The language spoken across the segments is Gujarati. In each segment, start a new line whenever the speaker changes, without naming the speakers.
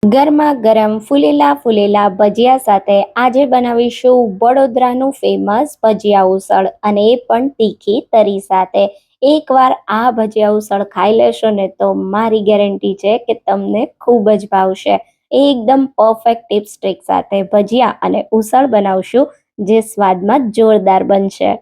ગરમા ગરમ ફૂલેલા ફૂલેલા ભજીયા સાથે આજે બનાવીશું વડોદરાનું ફેમસ ભજીયા ઉસળ, અને એ પણ તીખી તરી સાથે. એકવાર આ ભજીયા ઉસળ ખાઈ લેશો ને તો મારી ગેરંટી છે કે તમને ખૂબ જ ભાવશે. એકદમ પરફેક્ટ ટિપ્સ ટ્રિક સાથે ભજીયા અને ઉસળ બનાવશું, જે સ્વાદમાં જોરદાર બનશે.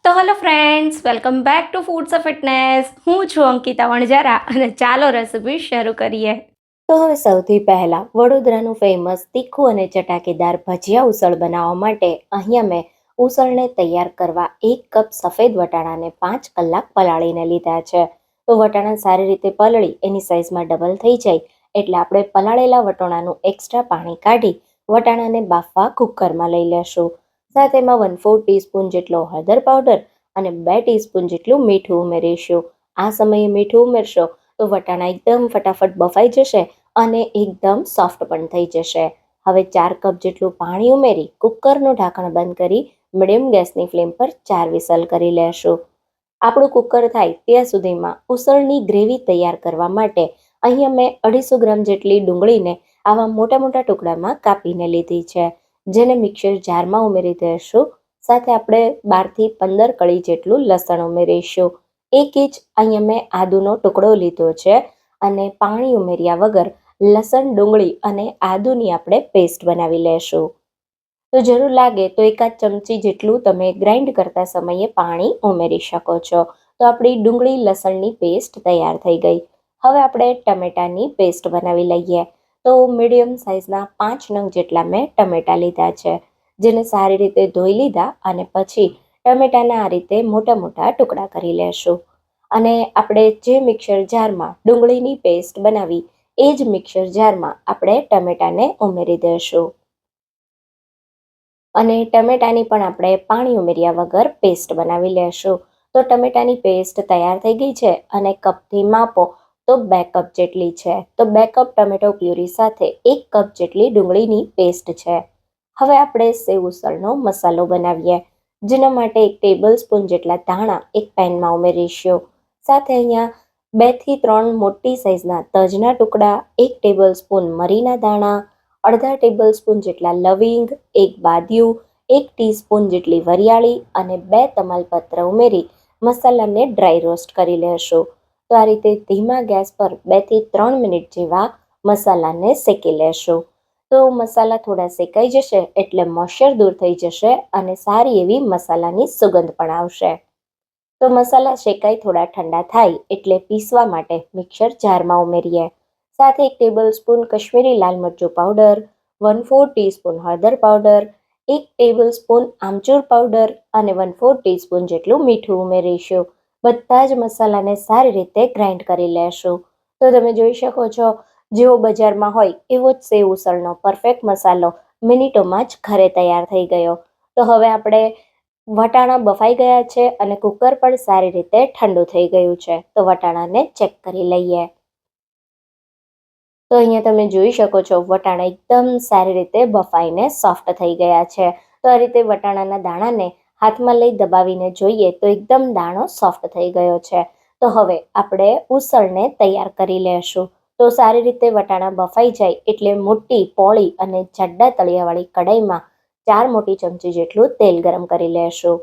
તો hello friends, welcome back to foods of fitness. હું છું અંકિતા વણજારા અને ચાલો રેસીપી શરૂ કરીએ. તો હવે સૌથી પહેલાં વડોદરાનું ફેમસ તીખું અને ચટાકેદાર ભજીયા ઉસળ બનાવવા માટે અહીંયા મેં ઉસળને તૈયાર કરવા 1 કપ સફેદ વટાણાને 5 કલાક પલાળીને લીધા છે. તો વટાણા સારી રીતે પલળી એની સાઇઝમાં ડબલ થઈ જાય એટલે આપણે પલાળેલા વટાણાનું એક્સ્ટ્રા પાણી કાઢી વટાણાને બાફવા કુકરમાં લઈ લેશું. સાથે એમાં 1/4 ટીસ્પૂન જેટલો હળદર પાવડર અને 2 ટીસ્પૂન જેટલું મીઠું ઉમેરીશું. આ સમયે મીઠું ઉમેરશો તો વટાણા એકદમ ફટાફટ બફાઈ જશે અને એકદમ સોફ્ટ પણ થઈ જશે. હવે 4 કપ જેટલું પાણી ઉમેરી કુકરનું ઢાંકણ બંધ કરી મીડિયમ ગેસની ફ્લેમ પર 4 વિસલ કરી લેશું. આપણું કુકર થાય ત્યાં સુધીમાં ઉસળની ગ્રેવી તૈયાર કરવા માટે અહીંયા મેં 250 ગ્રામ જેટલી ડુંગળીને આવા મોટા મોટા ટુકડામાં કાપીને લીધી છે, જેને મિક્સર જારમાં ઉમેરી દઈશું. સાથે આપણે 12થી 15 કળી જેટલું લસણ ઉમેરીશું. 1 ઇંચ અહીંયા મેં આદુનો ટુકડો લીધો છે અને પાણી ઉમેર્યા વગર લસણ, ડુંગળી અને આદુની આપણે પેસ્ટ બનાવી લેશું. તો જરૂર લાગે તો 1 ચમચી જેટલું તમે ગ્રાઇન્ડ કરતા સમયે પાણી ઉમેરી શકો છો. તો આપણી ડુંગળી લસણની પેસ્ટ તૈયાર થઈ ગઈ. હવે આપણે ટમેટાની પેસ્ટ બનાવી લઈએ. તો મીડિયમ સાઇઝના 5 નંગ જેટલા મેં ટમેટા લીધા છે, જેને સારી રીતે ધોઈ લીધા અને પછી ટમેટાના આ રીતે મોટા મોટા ટુકડા કરી લેશું. અને આપણે જે મિક્સર જારમાં ડુંગળીની પેસ્ટ બનાવી એ જ મિક્સર જારમાં આપણે ટમેટાને ઉમેરી દઈશું. અને ટમેટાની પણ આપણે પાણી ઉમેર્યા વગર પેસ્ટ બનાવી લેશું. તો ટમેટાની પેસ્ટ તૈયાર થઈ ગઈ છે અને કપથી માપો તો 2 કપ જેટલી છે. તો 2 કપ ટમેટો પ્યુરી સાથે 1 કપ જેટલી ડુંગળીની પેસ્ટ છે. હવે આપણે સેવ ઉસળનો મસાલો બનાવીએ, જેના માટે 1 ટેબલ સ્પૂન જેટલા ધાણા એક પેનમાં ઉમેરીશું. સાથે અહીંયા 2 થી 3 મોટી સાઇઝના તજના ટુકડા, 1 ટેબલ સ્પૂન મરીના દાણા, અડધા ટેબલ સ્પૂન જેટલા લવિંગ, 1 બાદિયું, 1 ટીસ્પૂન જેટલી વરિયાળી અને 2 તમાલપત્ર ઉમેરી મસાલાને ડ્રાય રોસ્ટ કરી લેશું. તો આ રીતે ધીમા ગેસ પર 2 થી 3 મિનિટ જેવા મસાલાને શેકી લેશું. તો મસાલા થોડા શેકાઈ જશે એટલે મોઇશ્ચર દૂર થઈ જશે અને સારી એવી મસાલાની સુગંધ પણ આવશે. તો મસાલા શેકાઈ થોડા ઠંડા થાય એટલે પીસવા માટે મિક્સર જારમાં ઉમેરીએ. સાથે 1 ટેબલ સ્પૂન કશ્મીરી લાલ મરચું પાવડર, 1/4 ટીસ્પૂન હળદર પાવડર, 1 ટેબલ સ્પૂન આમચૂર પાવડર અને 1/4 ટીસ્પૂન જેટલું મીઠું ઉમેરીશું. બધા જ મસાલાને સારી રીતે ગ્રાઇન્ડ કરી લેશું. તો તમે જોઈ શકો છો, જેવો બજારમાં હોય એવો જ સેવ ઉસળનો પરફેક્ટ મસાલો મિનિટોમાં જ ઘરે તૈયાર થઈ ગયો. તો હવે આપણે વટાણા બફાઈ ગયા છે અને કુકર પણ સારી રીતે ઠંડુ થઈ ગયું છે. તો વટાણાને ચેક કરી લઈએ. તો અહીંયા તમે જોઈ શકો છો, વટાણા એકદમ સારી રીતે બફાઈને સોફ્ટ થઈ ગયા છે. તો આ રીતે વટાણાના દાણાને હાથમાં લઈ દબાવીને જોઈએ તો એકદમ દાણો સોફ્ટ થઈ ગયો છે. તો હવે આપણે ઉસળને તૈયાર કરી લેશું. તો સારી રીતે વટાણા બફાઈ જાય એટલે મોટી, પોળી અને જાડા તળિયાવાળી કઢાઈમાં 4 મોટી ચમચી જેટલું તેલ ગરમ કરી લેશું.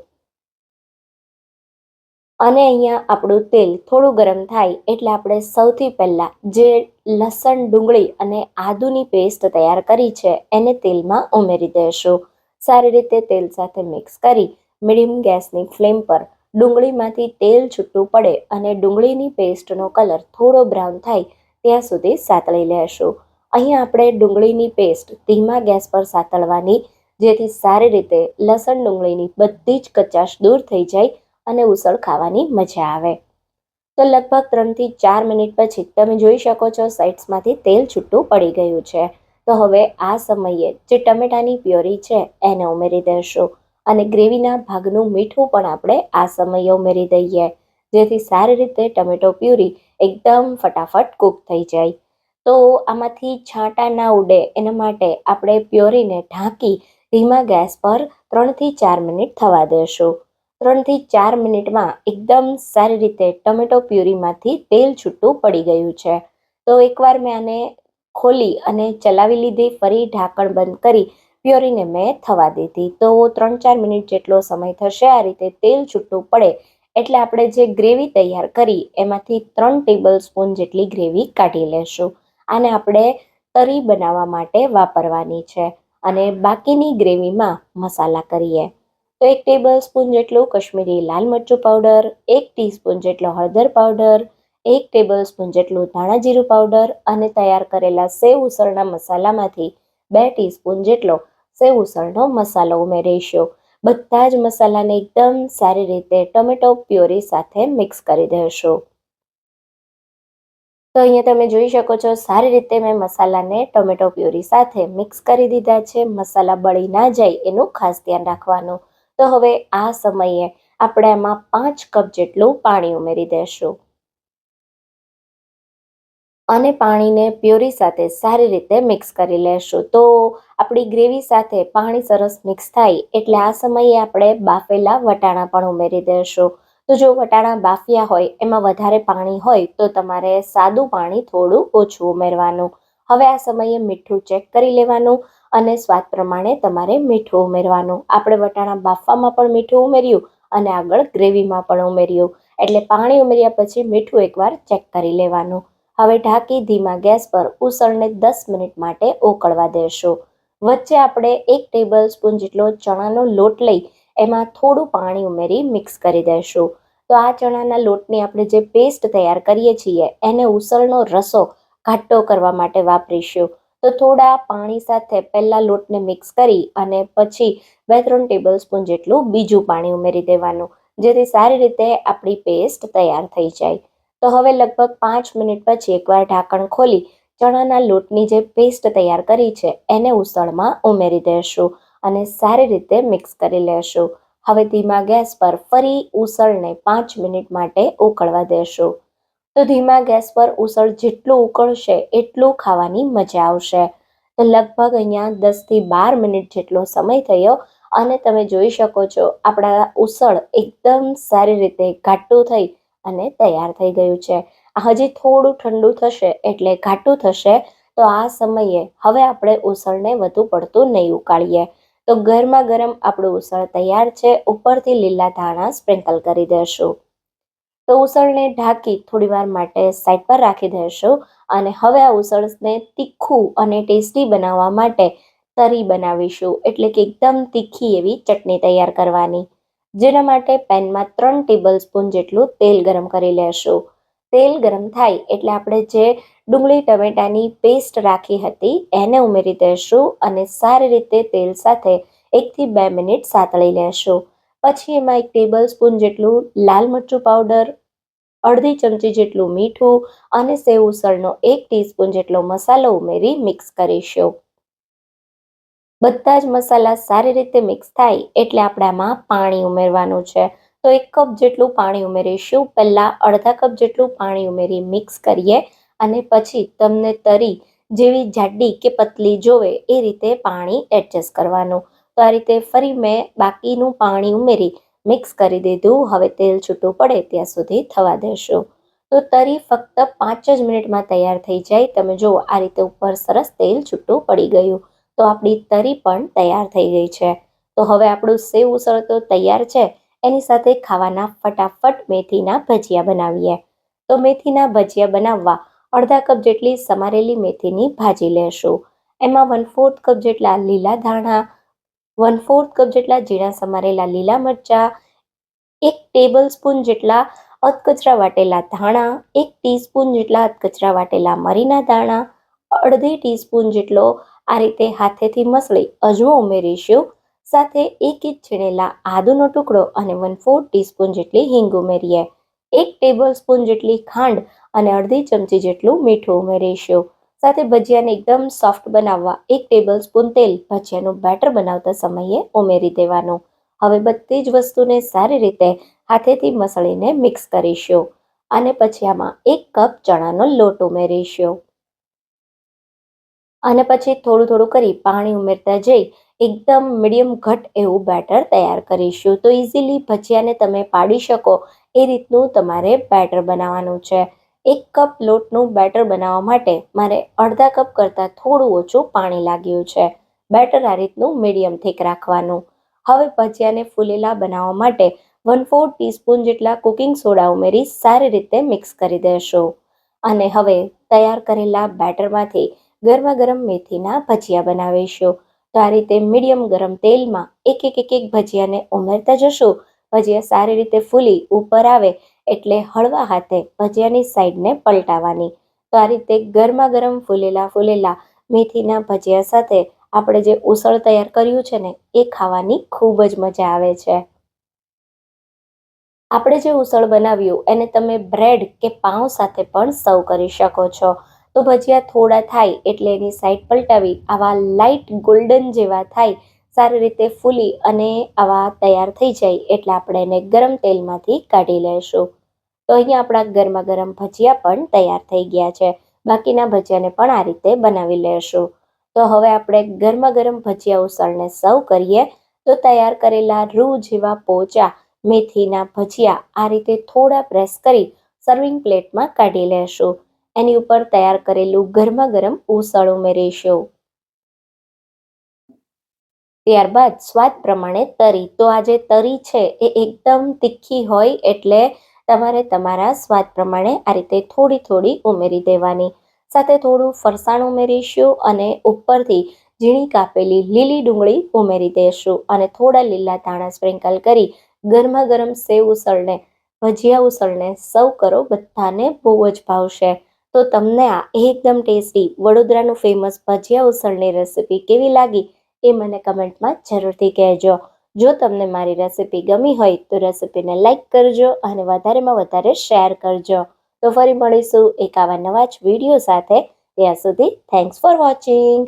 અને અહીંયા આપણું તેલ થોડું ગરમ થાય એટલે આપણે સૌથી પહેલાં જે લસણ, ડુંગળી અને આદુની પેસ્ટ તૈયાર કરી છે એને તેલમાં ઉમેરી દઈશું. સારી રીતે તેલ સાથે મિક્સ કરી મીડિયમ ગેસની ફ્લેમ પર ડુંગળીમાંથી તેલ છૂટું પડે અને ડુંગળીની પેસ્ટનો કલર થોડો બ્રાઉન થાય ત્યાં સુધી સાતળી લેશું. અહીંયા આપણે ડુંગળીની પેસ્ટ ધીમા ગેસ પર સાતળવાની, જેથી સારી રીતે લસણ ડુંગળીની બધી જ કચાશ દૂર થઈ જાય અને ઉસળ ખાવાની મજા આવે. તો લગભગ 3 થી 4 મિનિટ પછી તમે જોઈ શકો છો, સાઇડ્સમાંથી તેલ છૂટું પડી ગયું છે. તો હવે આ સમયે જે ટમેટાની પ્યોરી છે એને ઉમેરી દઈશું અને ગ્રેવીના ભાગનું મીઠું પણ આપણે આ સમયે ઉમેરી દઈએ, જેથી સારી રીતે ટમેટો પ્યુરી એકદમ ફટાફટ કૂક થઈ જાય. તો આમાંથી છાંટા ના ઉડે એના માટે આપણે પ્યોરીને ઢાંકી ધીમા ગેસ પર 3 થી 4 મિનિટ થવા દઈશું. 3 થી 4 મિનિટમાં એકદમ સારી રીતે ટમેટો પ્યુરીમાંથી તેલ છૂટું પડી ગયું છે. તો એકવાર મેં આને ખોલી અને ચલાવી લીધી. ફરી ઢાંકણ બંધ કરી પ્યોરીને મેં થવા દીધી. તો 3-4 મિનિટ જેટલો સમય થશે. આ રીતે તેલ છૂટું પડે એટલે આપણે જે ગ્રેવી તૈયાર કરી એમાંથી 3 ટેબલ સ્પૂન જેટલી ગ્રેવી કાઢી લેશું. આને આપણે તરી બનાવવા માટે વાપરવાની છે. અને બાકીની ગ્રેવીમાં મસાલા કરીએ. તો 1 ટેબલ સ્પૂન જેટલું કશ્મીરી લાલ મરચું પાવડર, 1 ટીસ્પૂન જેટલો હળદર પાવડર, 1 ટેબલ સ્પૂન જેટલું ધાણા જીરું પાવડર અને તૈયાર કરેલા સેવ ઉસળના મસાલામાંથી 2 ટીસ્પૂન જેટલો સેવ ઉસળનો મસાલો ઉમેરીશું. બધા જ મસાલાને એકદમ સારી રીતે ટમેટો પ્યોરી સાથે મિક્સ કરી દઈશું. તો અહીંયા તમે જોઈ શકો છો સારી રીતે મેં મસાલાને ટમેટો પ્યોરી સાથે મિક્સ કરી દીધા છે. મસાલા બળી ના જાય એનું ખાસ ધ્યાન રાખવાનું. તો હવે આ સમયે આપણે એમાં 5 કપ જેટલું પાણી ઉમેરી દઈશું. અને પાણીને પ્યોરી સાથે સારી રીતે મિક્સ કરી લેશું. તો આપણી ગ્રેવી સાથે પાણી સરસ મિક્સ થાય એટલે આ સમયે આપણે બાફેલા વટાણા પણ ઉમેરી દઈશું. તો જો વટાણા બાફ્યા હોય એમાં વધારે પાણી હોય તો તમારે સાદું પાણી થોડું ઓછું ઉમેરવાનું. હવે આ સમયે મીઠું ચેક કરી લેવાનું અને સ્વાદ પ્રમાણે તમારે મીઠું ઉમેરવાનું. આપણે વટાણા બાફવામાં પણ મીઠું ઉમેર્યું અને આગળ ગ્રેવીમાં પણ ઉમેર્યું એટલે પાણી ઉમેર્યા પછી મીઠું એકવાર ચેક કરી લેવાનું. હવે ઢાંકી ધીમા ગેસ પર ઉસળને 10 મિનિટ માટે ઉકળવા દેશું. વચ્ચે આપણે 1 ટેબલ સ્પૂન જેટલો ચણાનો લોટ લઈ એમાં થોડું પાણી ઉમેરી મિક્સ કરી દઈશું. તો આ ચણાના લોટની આપણે જે પેસ્ટ તૈયાર કરીએ છીએ એને ઉસળનો રસો ઘાટો કરવા માટે વાપરીશું. તો થોડા પાણી સાથે પહેલાં લોટને મિક્સ કરી અને પછી 2-3 ટેબલ સ્પૂન જેટલું બીજું પાણી ઉમેરી દેવાનું, જેથી સારી રીતે આપણી પેસ્ટ તૈયાર થઈ જાય. તો હવે લગભગ 5 મિનિટ પછી એકવાર ઢાંકણ ખોલી ચણાના લોટની જે પેસ્ટ તૈયાર કરી છે એને ઉસળમાં ઉમેરી દઈશું અને સારી રીતે મિક્સ કરી લેશું. હવે ધીમા ગેસ પર ફરી ઉસળને 5 મિનિટ માટે ઉકળવા દેશું. તો ધીમા ગેસ પર ઉસળ જેટલું ઉકળશે એટલું ખાવાની મજા આવશે. તો લગભગ અહીંયા 10 થી 12 મિનિટ જેટલો સમય થયો અને તમે જોઈ શકો છો આપણા ઉસળ એકદમ સારી રીતે ઘાટું થઈ અને તૈયાર થઈ ગયું છે. હજી થોડું ઠંડુ થશે એટલે ઘાટું થશે. તો આ સમયે હવે આપણે ઉસળને વધુ પડતું નહીં ઉકાળીએ. તો ગરમા ગરમ આપણું ઉસળ તૈયાર છે. ઉપરથી લીલા ધાણા સ્પ્રિંકલ કરી દઈશું. તો ઉસળને ઢાંકી થોડીવાર માટે સાઈડ પર રાખી દઈશું. અને હવે આ ઉસળને તીખું અને ટેસ્ટી બનાવવા માટે તરી બનાવીશું, એટલે કે એકદમ તીખી એવી ચટણી તૈયાર કરવાની. જેના માટે પેનમાં 3 ટેબલ સ્પૂન જેટલું તેલ ગરમ કરી લેશું. તેલ ગરમ થાય એટલે આપણે જે ડુંગળી ટમેટાની પેસ્ટ રાખી હતી એને ઉમેરી દઈશું અને સારી રીતે તેલ સાથે 1 થી 2 મિનિટ સાતળી લેશું. પછી એમાં 1 ટેબલ સ્પૂન જેટલું લાલ મરચું પાવડર, અડધી ચમચી જેટલું મીઠું અને સેવ ઉસળનો 1 ટીસ્પૂન જેટલો મસાલો ઉમેરી મિક્સ કરીશું. બધા જ મસાલા સારી રીતે મિક્સ થાય એટલે આપણે આમાં પાણી ઉમેરવાનું છે. તો 1 કપ જેટલું પાણી ઉમેરીશું. પહેલાં અડધા કપ જેટલું પાણી ઉમેરી મિક્સ કરીએ અને પછી તમને તરી જેવી જાડી કે પતલી જોવે એ રીતે પાણી એડજસ્ટ કરવાનું. તો આ રીતે ફરી મેં બાકીનું પાણી ઉમેરી મિક્સ કરી દીધું. હવે તેલ છૂટું પડે ત્યાં સુધી થવા દેશું. તો તરી ફક્ત 5 જ મિનિટમાં તૈયાર થઈ જાય. તમે જુઓ આ રીતે ઉપર સરસ તેલ છૂટું પડી ગયું. તો આપણી તરી પણ તૈયાર થઈ ગઈ છે. તો હવે આપણું સેવ ઉસળ તો તૈયાર છે. એની સાથે ખાવાના ફટાફટ મેથીના ભજીયા બનાવીએ. તો મેથીના ભજીયા બનાવવા અડધા કપ જેટલી સમારેલી મેથીની ભાજી લેશું. એમાં 1/4 કપ જેટલા લીલા ધાણા, 1/4 કપ જેટલા ઝીણા સમારેલા લીલા મરચાં, 1 ટેબલ સ્પૂન જેટલા અધકચરા વાટેલા ધાણા, 1 ટીસ્પૂન જેટલા અધકચરા વાટેલા મરીના દાણા, અડધી ટીસ્પૂન જેટલો આ રીતે હાથેથી મસળી અજમો ઉમેરીશું. સાથે 1 ઇંચ છીણેલા આદુનો ટુકડો અને 1/4 ટીસ્પૂન જેટલી હિંગ ઉમેરીએ. 1 ટેબલ સ્પૂન જેટલી ખાંડ અને અડધી ચમચી જેટલું મીઠું ઉમેરીશું. સાથે ભજીયાને એકદમ સોફ્ટ બનાવવા 1 ટેબલ સ્પૂન તેલ ભજીયાનું બેટર બનાવતા સમયે ઉમેરી દેવાનું. હવે બધી જ વસ્તુને સારી રીતે હાથેથી મસળીને મિક્સ કરીશું અને પછી આમાં 1 કપ ચણાનો લોટ ઉમેરીશું. અને પછી થોડું થોડું કરી પાણી ઉમેરતા જઈ એકદમ મીડિયમ ઘટ એવું બેટર તૈયાર કરીશું. તો ઇઝીલી ભજીયાને તમે પાડી શકો એ રીતનું તમારે બેટર બનાવવાનું છે. 1 કપ લોટનું બેટર બનાવવા માટે મારે અડધા કપ કરતાં થોડું ઓછું પાણી લાગ્યું છે. બેટર આ રીતનું મીડિયમ થીક રાખવાનું. હવે ભજીયાને ફૂલેલા બનાવવા માટે 1/4 ટીસ્પૂન જેટલા કુકિંગ સોડા ઉમેરી સારી રીતે મિક્સ કરી દેશું. અને હવે તૈયાર કરેલા બેટરમાંથી ગરમા ગરમ મેથીના ભજીયા બનાવીશું. તો આ રીતે મીડિયમ ગરમ તેલમાં એક ભજીયાને ઉમેરતા જશું. ભજીયા સારી રીતે ફૂલી ઉપર આવે એટલે હળવા હાથે ભજીયાની સાઈડને પલટાવવાની. તો આ રીતે ગરમા ગરમ ફૂલેલા મેથીના ભજીયા સાથે આપણે જે ઉસળ તૈયાર કર્યું છે ને એ ખાવાની ખૂબ જ મજા આવે છે. આપણે જે ઉસળ બનાવ્યું એને તમે બ્રેડ કે પાઉં સાથે પણ સર્વ કરી શકો છો. તો ભજીયા થોડા થાય એટલે એની સાઈડ પલટાવી આવા લાઇટ ગોલ્ડન જેવા થાય, સારી રીતે ફૂલી અને આવા તૈયાર થઈ જાય એટલે આપણે એને ગરમ તેલમાંથી કાઢી લઈશું. તો અહીંયા આપણા ગરમા ગરમ ભજીયા પણ તૈયાર થઈ ગયા છે. બાકીના ભજીયાને પણ આ રીતે બનાવી લેશું. તો હવે આપણે ગરમા ગરમ ભજીયા ઉસળને સર્વ કરીએ. તો તૈયાર કરેલા રૂ જેવા પોચા મેથીના ભજીયા આ રીતે થોડા પ્રેસ કરી સર્વિંગ પ્લેટમાં કાઢી લેશું. એની ઉપર તૈયાર કરેલું ગરમા ગરમ ઉસળ ઉમેરીશું. ત્યારબાદ સ્વાદ પ્રમાણે તરી. તો આ જે તરી છે એ એકદમ તીખી હોય એટલે તમારે તમારા સ્વાદ પ્રમાણે આ રીતે થોડી થોડી ઉમેરી દેવાની. સાથે થોડું ફરસાણ ઉમેરીશું અને ઉપરથી ઝીણી કાપેલી લીલી ડુંગળી ઉમેરી દઈશું અને થોડા લીલા ધાણા સ્પ્રિંકલ કરી ગરમા ગરમ સેવ ઉસળને ભજીયા ઉસળને સર્વ કરો. બધાને બહુ જ ભાવશે. તો તમને આ એકદમ ટેસ્ટી વડોદરાનું ફેમસ ભજીયા ઉસળની રેસિપી કેવી લાગી એ મને કમેન્ટમાં જરૂરથી કહેજો. જો તમને મારી રેસિપી ગમી હોય તો રેસિપીને લાઈક કરજો અને વધારેમાં વધારે શેર કરજો. તો ફરી મળીશું એક આવા નવા જ વિડીયો સાથે. ત્યાં સુધી થેન્ક્સ ફોર વોચિંગ.